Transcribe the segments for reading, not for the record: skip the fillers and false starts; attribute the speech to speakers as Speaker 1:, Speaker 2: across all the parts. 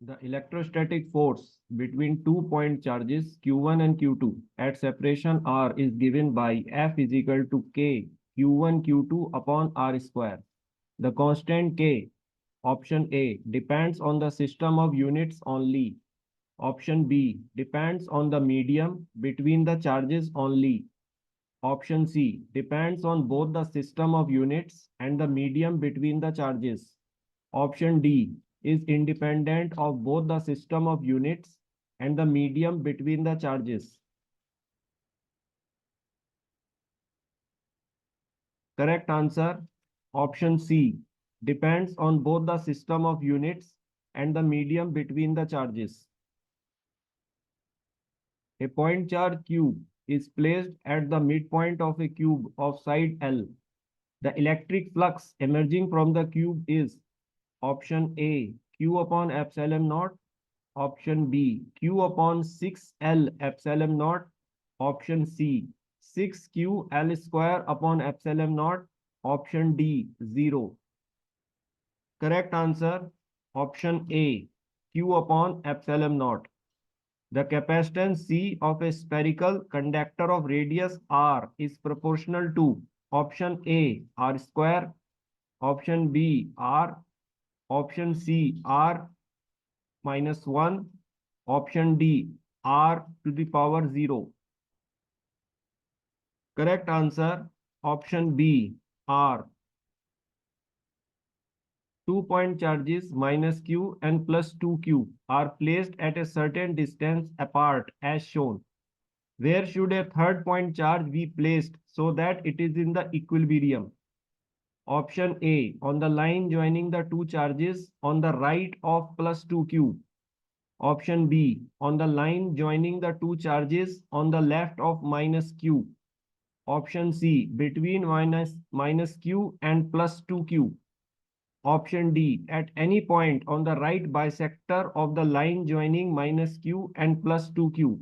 Speaker 1: The electrostatic force between 2 point charges Q1 and Q2 at separation R is given by F is equal to K Q1 Q2 upon R square. The constant K, option A, depends on the system of units only. Option B, depends on the medium between the charges only. Option C, depends on both the system of units and the medium between the charges. Option D is independent of both the system of units and the medium between the charges. Correct answer, option C, depends on both the system of units and the medium between the charges. A point charge Q is placed at the midpoint of a cube of side L. The electric flux emerging from the cube is option A, Q upon epsilon naught. Option B, Q upon 6L epsilon naught. Option C, 6Q L square upon epsilon naught. Option D, 0. Correct answer, option A, Q upon epsilon naught. The capacitance C of a spherical conductor of radius R is proportional to option A, R square. Option B, R. Option C, R minus 1. Option D, R to the power 0. Correct answer, option B, R. 2 point charges minus Q and plus 2Q are placed at a certain distance apart as shown. Where should a third point charge be placed so that it is in the equilibrium? Option A, on the line joining the two charges on the right of plus 2Q. Option B, on the line joining the two charges on the left of minus Q. Option C, between minus Q and plus 2Q. Option D, at any point on the right bisector of the line joining minus Q and plus 2Q.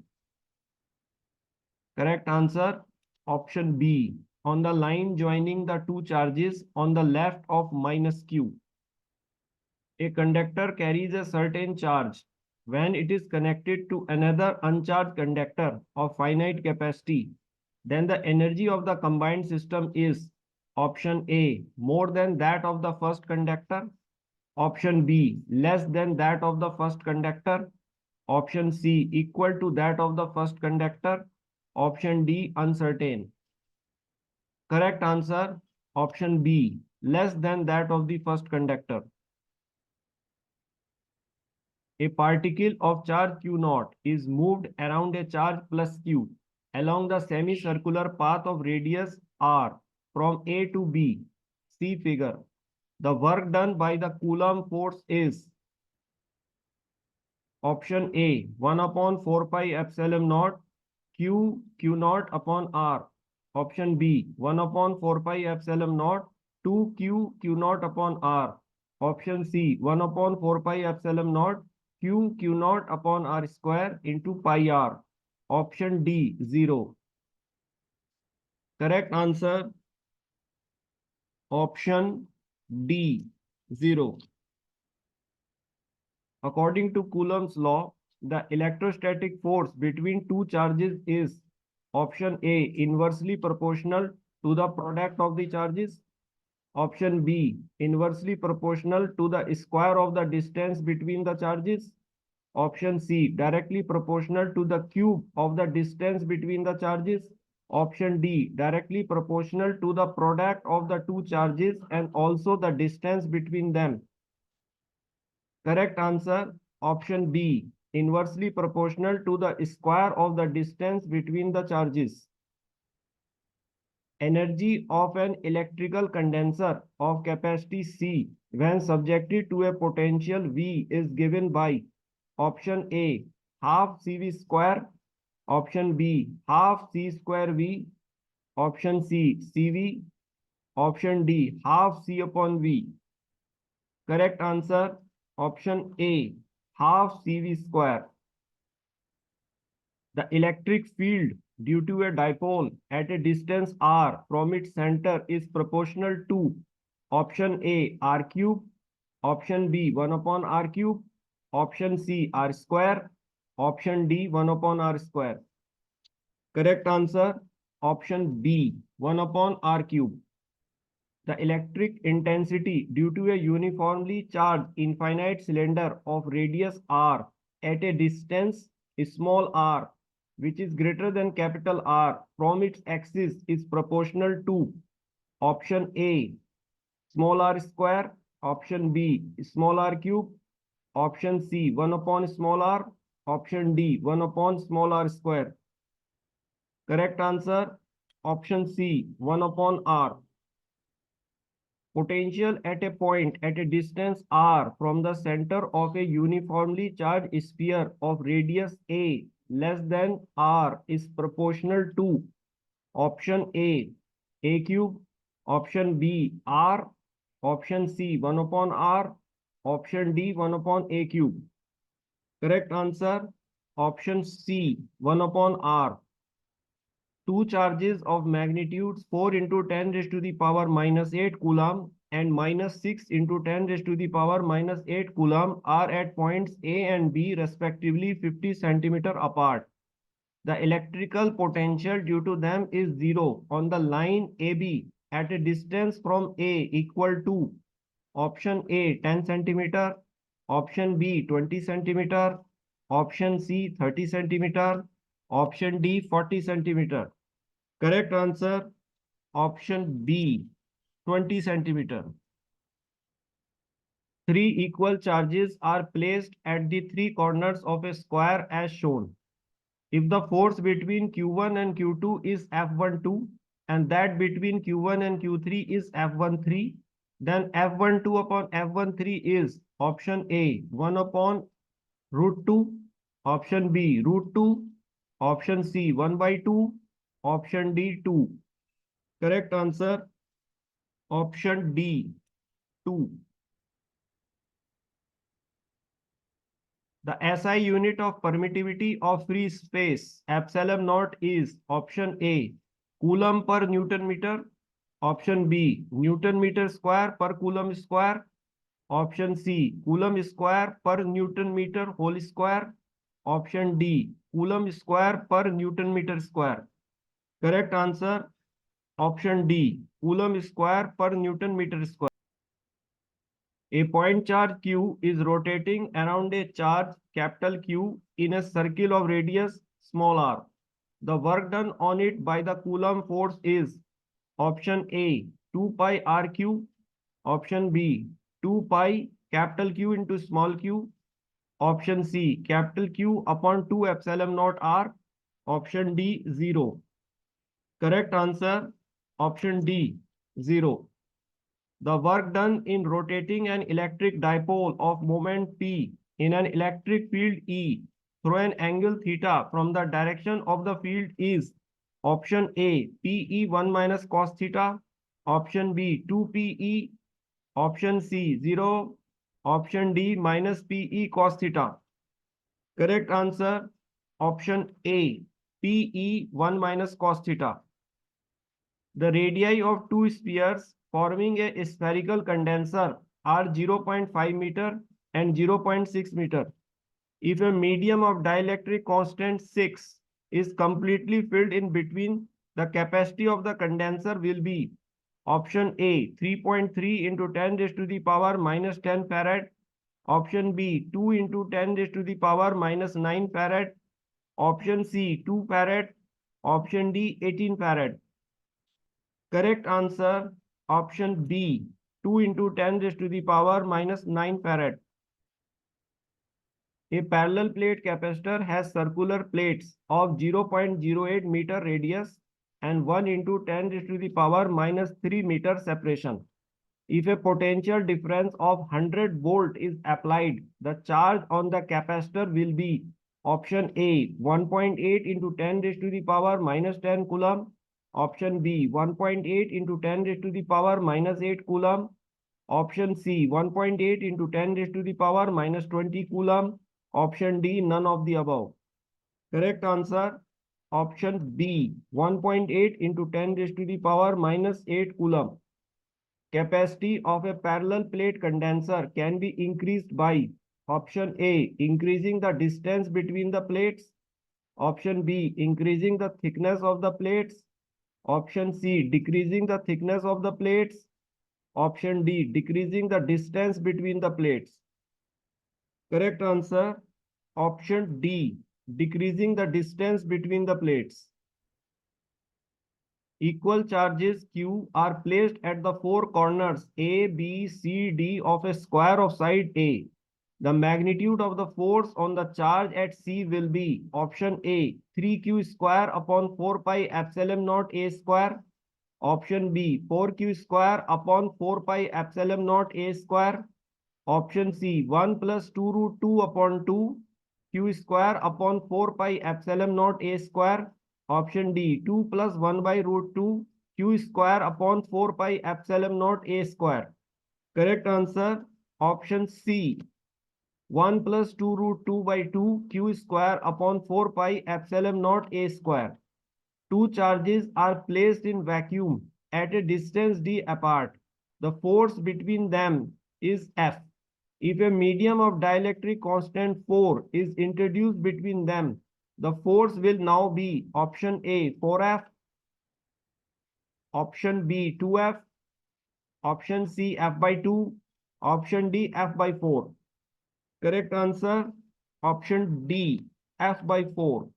Speaker 1: Correct answer, option B, on the line joining the two charges on the left of minus Q. A conductor carries a certain charge when it is connected to another uncharged conductor of finite capacity. Then the energy of the combined system is option A, more than that of the first conductor. Option B, less than that of the first conductor. Option C, equal to that of the first conductor. Option D, uncertain. Correct answer, option B, less than that of the first conductor. A particle of charge Q0 is moved around a charge plus Q along the semicircular path of radius R from A to B. See figure. The work done by the Coulomb force is option A, 1 upon 4 pi epsilon naught Q naught upon R. Option B, 1 upon 4 pi epsilon naught 2Q naught upon R. Option C, 1 upon 4 pi epsilon naught Q naught upon R square into pi R. Option D, 0. Correct answer, option D, 0. According to Coulomb's law, the electrostatic force between two charges is option A, inversely proportional to the product of the charges. Option B, inversely proportional to the square of the distance between the charges. Option C, directly proportional to the cube of the distance between the charges. Option D, directly proportional to the product of the two charges and also the distance between them. Correct answer, option B, inversely proportional to the square of the distance between the charges. Energy of an electrical condenser of capacity C when subjected to a potential V is given by option A, half CV square. Option B, half C square V. Option C, CV. Option D, half C upon V. Correct answer, option A, half CV square. The electric field due to a dipole at a distance r from its center is proportional to option A, r cube. Option B, 1 upon r cube. Option C, R square. Option D, 1 upon R square. Correct answer, option B, 1 upon R cube. The electric intensity due to a uniformly charged infinite cylinder of radius r at a distance small r, which is greater than capital R, from its axis is proportional to option A, small r square, option B, small r cube, option C, 1 upon small r, option D, 1 upon small r square. Correct answer, option C, 1 upon r. Potential at a point at a distance r from the center of a uniformly charged sphere of radius a less than r is proportional to option A cube, option B, r, option C, 1 upon r, option D, 1 upon A cube. Correct answer, option C, 1 upon r. Two charges of magnitudes 4 into 10 raised to the power minus 8 Coulomb and minus 6 into 10 raised to the power minus 8 Coulomb are at points A and B respectively 50 centimeter apart. The electrical potential due to them is 0 on the line AB at a distance from A equal to option A 10 centimeter, option B 20 centimeter, option C 30 centimeter, option D 40 centimeter. Correct answer, option B, 20 centimeter. Three equal charges are placed at the three corners of a square as shown. If the force between Q1 and Q2 is F12 and that between Q1 and Q3 is F13, then F12 upon F13 is option A, 1 upon root 2, option B, root 2, option C, 1 by 2, option D, 2. Correct answer, option D, 2. The SI unit of permittivity of free space, epsilon naught, is option A, Coulomb per Newton meter, option B, Newton meter square per Coulomb square, option C, Coulomb square per Newton meter whole square, option D, Coulomb square per Newton meter square. Correct answer, option D, Coulomb square per Newton meter square. A point charge Q is rotating around a charge capital Q in a circle of radius small r. The work done on it by the Coulomb force is option A, 2 pi r q, option B, 2 pi capital Q into small q, option C, capital Q upon 2 epsilon naught r, option D, 0. Correct answer, option D, 0. The work done in rotating an electric dipole of moment P in an electric field E through an angle theta from the direction of the field is option A, PE 1 minus cos theta, option B, 2PE, option C, 0, option D, minus PE cos theta. Correct answer, option A, PE 1 minus cos theta. The radii of two spheres forming a spherical condenser are 0.5 meter and 0.6 meter. If a medium of dielectric constant 6 is completely filled in between, the capacity of the condenser will be option A, 3.3 into 10 raised to the power minus 10 farad, option B, 2 into 10 raised to the power minus 9 farad, option C, 2 farad, option D, 18 farad. Correct answer, option B, 2 into 10 raised to the power minus 9 farad. A parallel plate capacitor has circular plates of 0.08 meter radius and 1 into 10 raised to the power minus 3 meter separation. If a potential difference of 100 volt is applied, the charge on the capacitor will be option A, 1.8 into 10 raised to the power minus 10 Coulomb, option B, 1.8 into 10 raised to the power minus 8 Coulomb, option C, 1.8 into 10 raised to the power minus 20 Coulomb, option D, none of the above. Correct answer, option B, 1.8 into 10 raised to the power minus 8 Coulomb. Capacity of a parallel plate condenser can be increased by Option A, increasing the distance between the plates. Option B, increasing the thickness of the plates. Option C, decreasing the thickness of the plates. Option D, decreasing the distance between the plates. Correct answer, option D, decreasing the distance between the plates. Equal charges Q are placed at the four corners A, B, C, D of a square of side A. The magnitude of the force on the charge at C will be option A, 3Q square upon 4 pi epsilon naught A square. Option B, 4Q square upon 4 pi epsilon naught A square. Option C, 1 plus 2 root 2 upon 2 Q square upon 4 pi epsilon naught A square. Option D, 2 plus 1 by root 2 Q square upon 4 pi epsilon naught A square. Correct answer, option C, 1 plus 2 root 2 by 2 Q square upon 4 pi epsilon naught A square. Two charges are placed in vacuum at a distance d apart. The force between them is F. If a medium of dielectric constant 4 is introduced between them, the force will now be option A, 4F, option B, 2F, option C, F by 2, option D, F by 4. Correct answer, option D, F by 4.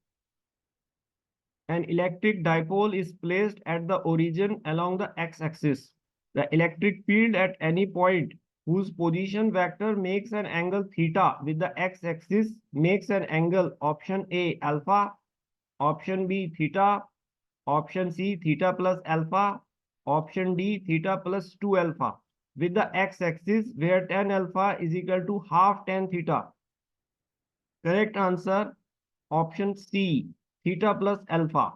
Speaker 1: An electric dipole is placed at the origin along the x-axis. The electric field at any point whose position vector makes an angle theta with the x-axis makes an angle option A, alpha, option B, theta, option C, theta plus alpha, option D, theta plus 2 alpha with the x-axis where tan alpha is equal to half tan theta. Correct answer, option C, theta plus alpha.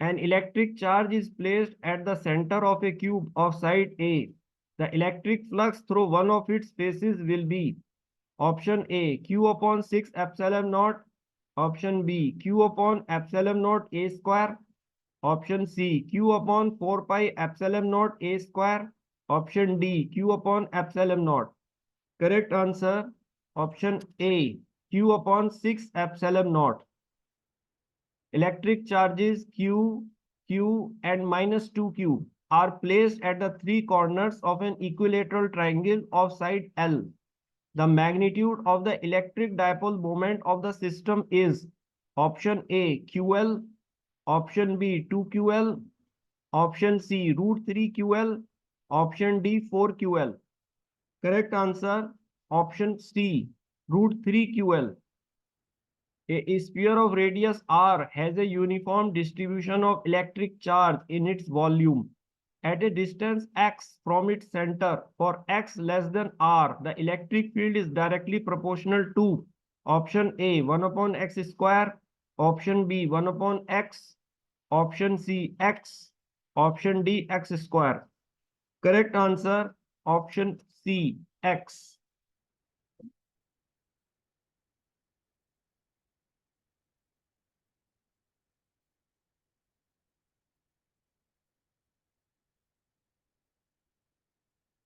Speaker 1: An electric charge is placed at the center of a cube of side A. The electric flux through one of its faces will be option A, Q upon 6 epsilon naught, option B, Q upon epsilon naught A square, option C, Q upon 4 pi epsilon naught A square, option D, Q upon epsilon naught. Correct answer, option A, Q upon 6 epsilon naught. Electric charges Q, Q and minus 2Q are placed at the three corners of an equilateral triangle of side L. The magnitude of the electric dipole moment of the system is option A, QL, option B, 2QL, option C, root 3QL, option D, 4QL. Correct answer, option C, root 3QL. A sphere of radius r has a uniform distribution of electric charge in its volume. At a distance x from its center, for x less than r, the electric field is directly proportional to option A, 1 upon x square, option B, 1 upon x, option C, x, option D, x square. Correct answer, option C, x.